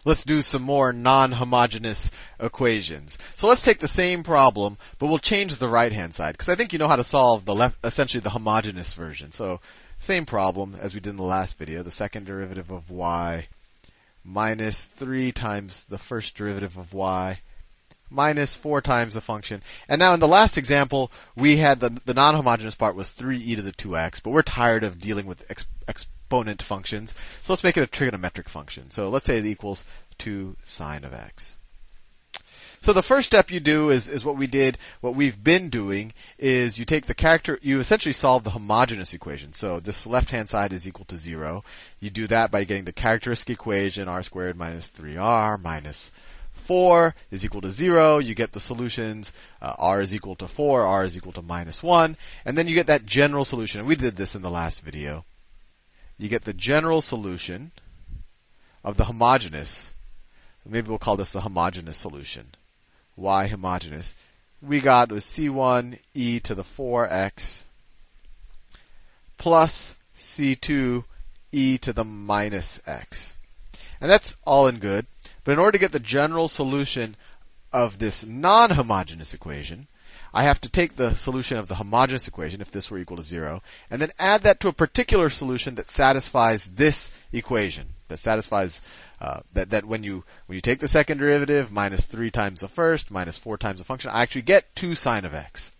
let's do some more non-homogeneous equations. So let's take the same problem, but we'll change the right-hand side, because I think you know how to solve essentially the homogeneous version. So same problem as we did in the last video, the second derivative of y minus 3 times the first derivative of y minus 4 times the function. And now in the last example, we had the non-homogeneous part was 3e to the 2x, but we're tired of dealing with exponent functions, so let's make it a trigonometric function. So let's say it equals 2 sine of x. So the first step you do is what we've been doing is you take the character, you essentially solve the homogeneous equation. So this left-hand side is equal to 0. You do that by getting the characteristic equation, r squared minus 3r minus 4 is equal to 0. You get the solutions, r is equal to 4, r is equal to minus 1, and then you get that general solution. And we did this in the last video. You get the general solution of the homogeneous. Maybe we'll call this the homogeneous solution. Y homogeneous. We got was c1 e to the 4x plus c2 e to the minus x. And that's all in good. But in order to get the general solution of this non-homogeneous equation, I have to take the solution of the homogeneous equation, if this were equal to 0, and then add that to a particular solution that satisfies this equation. That satisfies that when you take the second derivative, minus 3 times the first, minus 4 times the function, I actually get 2 sine of x.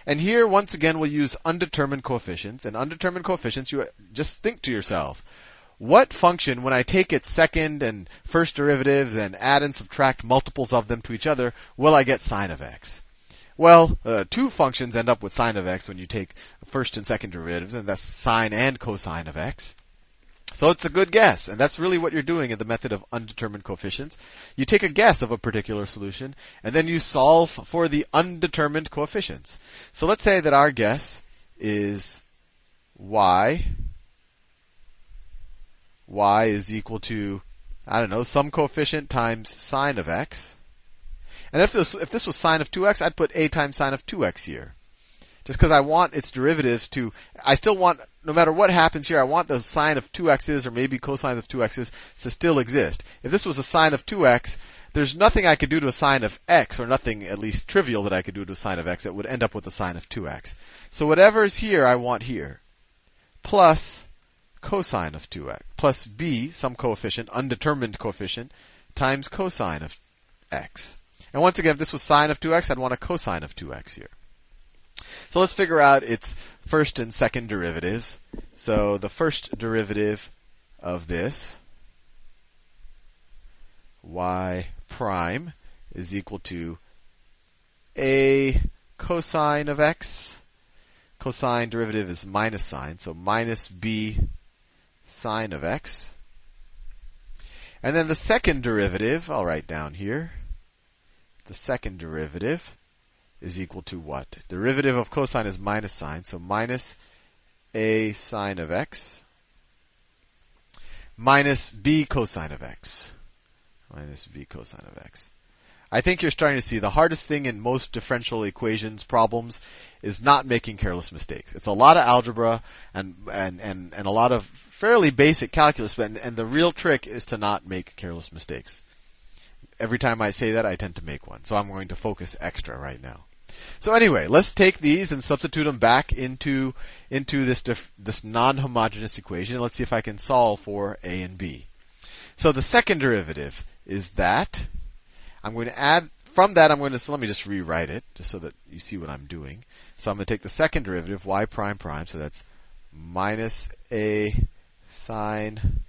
And here, once again, we'll use undetermined coefficients. And undetermined coefficients, you just think to yourself, what function, when I take its second and first derivatives and add and subtract multiples of them to each other, will I get sine of x? Well, two functions end up with sine of x when you take first and second derivatives, and that's sine and cosine of x. So it's a good guess, and that's really what you're doing in the method of undetermined coefficients. You take a guess of a particular solution, and then you solve for the undetermined coefficients. So let's say that our guess is y is equal to, I don't know, some coefficient times sine of x. And if this was sine of 2x, I'd put a times sine of 2x here. Just because I want its derivatives to, I still want, no matter what happens here, I want the sine of 2x's or maybe cosine of 2x's to still exist. If this was a sine of 2x, there's nothing I could do to a sine of x, or nothing at least trivial that I could do to a sine of x that would end up with a sine of 2x. So whatever is here, I want here. Plus cosine of 2x. Plus b, some coefficient, undetermined coefficient, times cosine of x. And once again, if this was sine of 2x, I'd want a cosine of 2x here. So let's figure out its first and second derivatives. So the first derivative of this, y prime, is equal to a cosine of x. Cosine derivative is minus sine, so minus b sine of x. And then the second derivative, I'll write down here. The second derivative is equal to what? Derivative of cosine is minus sine, so minus a sine of x minus b cosine of x. Minus b cosine of x. I think you're starting to see the hardest thing in most differential equations problems is not making careless mistakes. It's a lot of algebra and a lot of fairly basic calculus, and the real trick is to not make careless mistakes. Every time I say that, I tend to make one. So I'm going to focus extra right now. So anyway, let's take these and substitute them back into this non-homogeneous equation. Let's see if I can solve for a and b. So the second derivative is that. I'm going to add, from that, so let me just rewrite it, just so that you see what I'm doing. So I'm going to take the second derivative, y prime prime, so that's minus a sine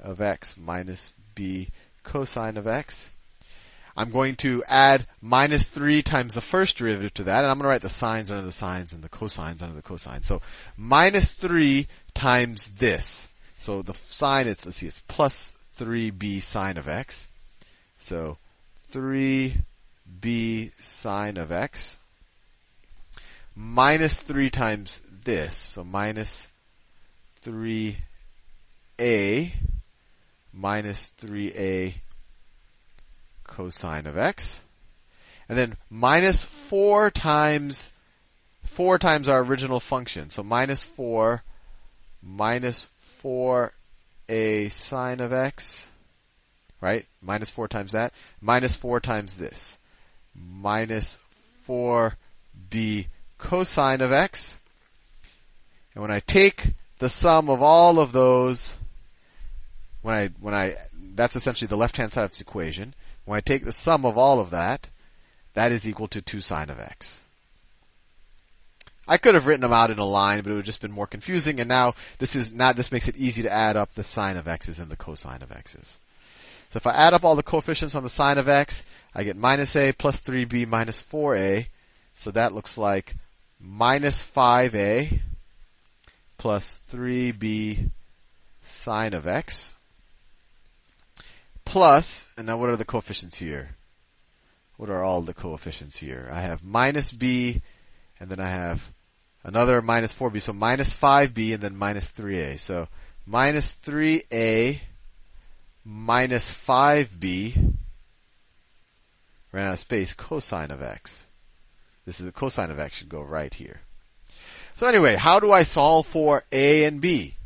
of x minus b cosine of x. I'm going to add minus 3 times the first derivative to that, and I'm going to write the sines under the sines and the cosines under the cosines. So minus 3 times this. So the sine, let's see, it's plus 3b sine of x. So 3b sine of x minus 3 times this. So minus 3a minus 3a cosine of x. And then minus 4 times our original function. So minus 4a sine of x. right? Minus 4 times that. Minus 4 times this. Minus 4b cosine of x. And when I take the sum of all of those, that's essentially the left-hand side of this equation. When I take the sum of all of that, that is equal to 2 sine of x. I could have written them out in a line, but it would have just been more confusing. And now this makes it easy to add up the sine of x's and the cosine of x's. So if I add up all the coefficients on the sine of x, I get minus a plus 3b minus 4a. So that looks like minus 5a plus 3b sine of x. Plus, and now what are the coefficients here? What are all the coefficients here? I have minus b, and then I have another minus 4b, so minus 5b, and then minus 3a. So minus 3a minus 5b, ran out of space, cosine of x. This is the cosine of x should go right here. So anyway, how do I solve for a and b?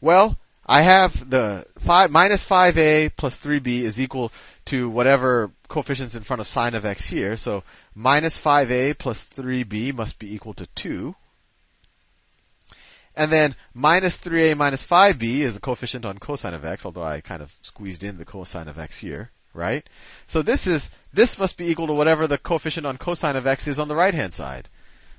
Well, I have the minus 5a plus 3b is equal to whatever coefficients in front of sine of x here. So minus 5a plus 3b must be equal to 2. And then minus 3a minus 5b is the coefficient on cosine of x, although I kind of squeezed in the cosine of x here, right? So this must be equal to whatever the coefficient on cosine of x is on the right-hand side.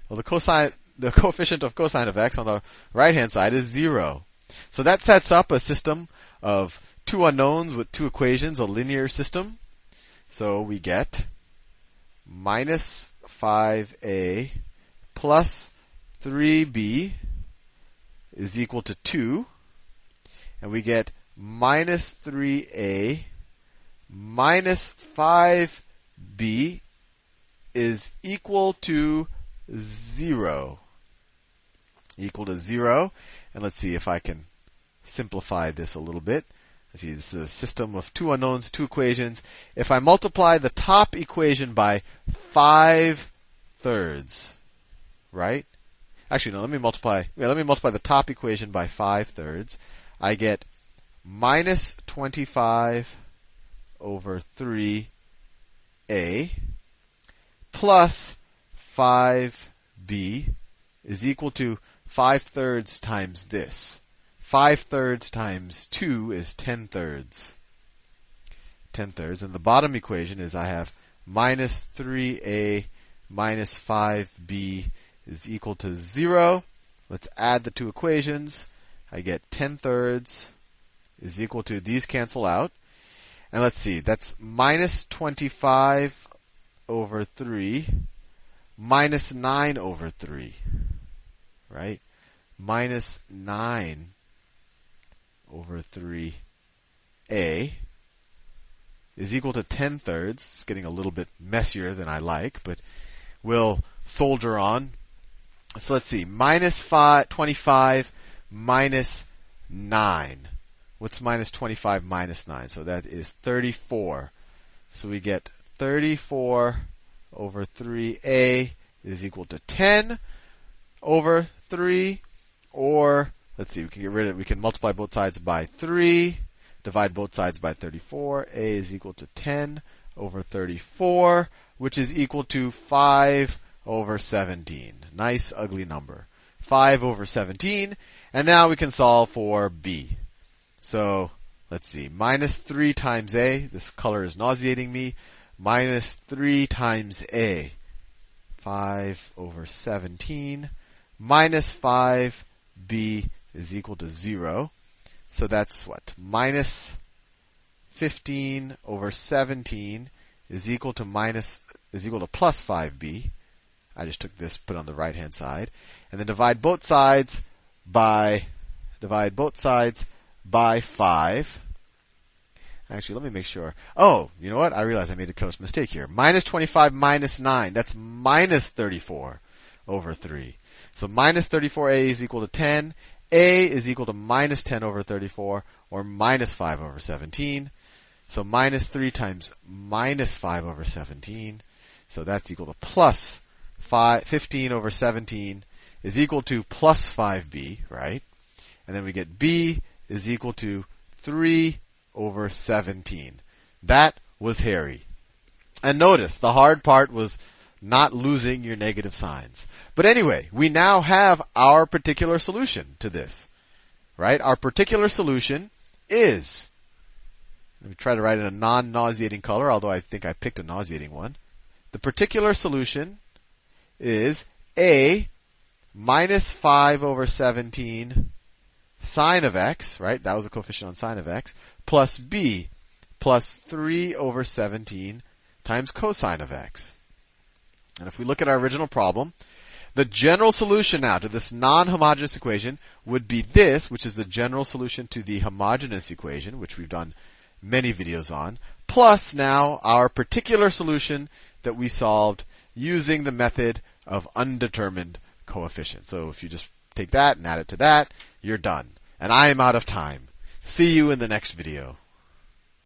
Well, the coefficient of cosine of x on the right-hand side is 0. So that sets up a system of two unknowns with two equations, a linear system. So we get minus 5a plus 3b is equal to 2. And we get minus 3a minus 5b is equal to 0. Equal to 0. And let's see if I can simplify this a little bit. Let's see, this is a system of two unknowns, two equations. If I multiply the top equation by 5/3, right? Actually, no, let me multiply the top equation by 5/3. I get minus 25 over 3a plus 5b is equal to 5/3 times this. 5/3 times 2 is 10/3. 10/3. And the bottom equation is I have minus 3a minus 5b is equal to 0. Let's add the two equations. I get 10/3 is equal to, these cancel out. And let's see, that's minus 25 over 3 minus 9 over 3. Right? Minus 9 over 3a is equal to 10/3. It's getting a little bit messier than I like, but we'll soldier on. So let's see. Minus 25 minus 9. What's minus 25 minus 9? So that is 34. So we get 34 over 3a is equal to 10 over 3, or let's see, we can multiply both sides by 3, divide both sides by 34. A is equal to 10 over 34, which is equal to 5 over 17. Nice ugly number. 5 over 17. And now we can solve for b. So let's see, minus 3 times a, this color is nauseating me, minus 3 times a, 5 over 17, minus 5b is equal to 0. So that's what? Minus 15 over 17 is equal to plus 5b. I just took this, put it on the right hand side, and then divide both sides by 5. Actually, let me make sure. Oh, you know what? I realize I made a gross mistake here. Minus 25 minus 9. That's minus 34 over 3. So minus 34a is equal to 10. A is equal to minus 10 over 34, or minus 5 over 17. So minus 3 times minus 5 over 17. So that's equal to plus 15 over 17 is equal to plus 5b, right? And then we get b is equal to 3 over 17. That was hairy. And notice, the hard part was not losing your negative signs. But anyway, we now have our particular solution to this. Right? Our particular solution is, let me try to write in a non-nauseating color, although I think I picked a nauseating one. The particular solution is a minus 5 over 17 sine of x, right? That was a coefficient on sine of x, plus b plus 3 over 17 times cosine of x. And if we look at our original problem, the general solution now to this non-homogeneous equation would be this, which is the general solution to the homogeneous equation, which we've done many videos on, plus now our particular solution that we solved using the method of undetermined coefficient. So if you just take that and add it to that, you're done. And I am out of time. See you in the next video.